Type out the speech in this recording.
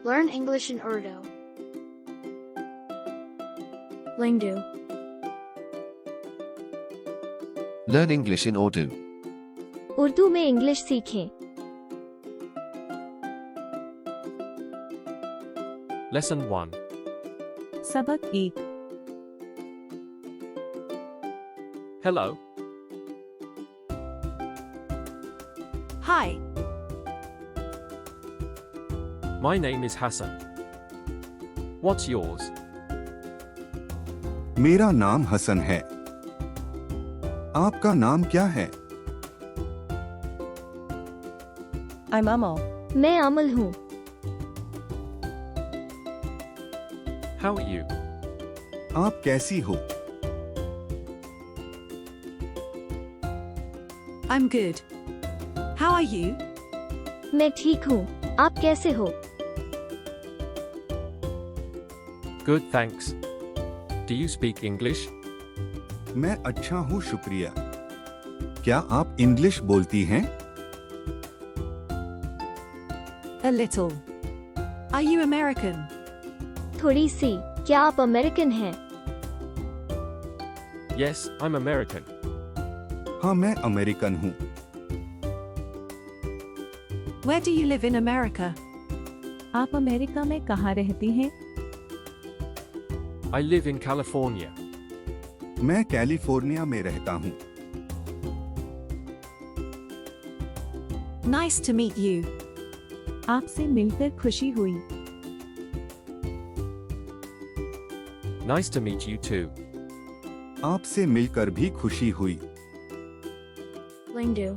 Learn English in Urdu. Lingdu. Learn English in Urdu. Urdu में English सीखें। Lesson 1. सबक 1। Hello. Hi, My name is Hassan. What's yours? मेरा नाम हसन है। आपका नाम क्या है? I'm Amal. मैं अमल हूँ। How are you? आप कैसी हो? I'm good. How are you? मैं ठीक हूँ। आप कैसे हो? Good, thanks. Do you speak English? मैं अच्छा हूँ, शुक्रिया। क्या आप इंग्लिश बोलती हैं? A little. Are you American? थोड़ी सी। क्या आप अमेरिकन हैं? Yes, I'm American. हाँ, मैं अमेरिकन हूँ। Where do you live in America? आप अमेरिका में कहाँ रहती हैं? I live in California. मैं कैलिफोर्निया में रहता हूँ। Nice to meet you. आपसे मिलकर खुशी हुई। Nice to meet you too. आपसे मिलकर भी खुशी हुई। Lingdu.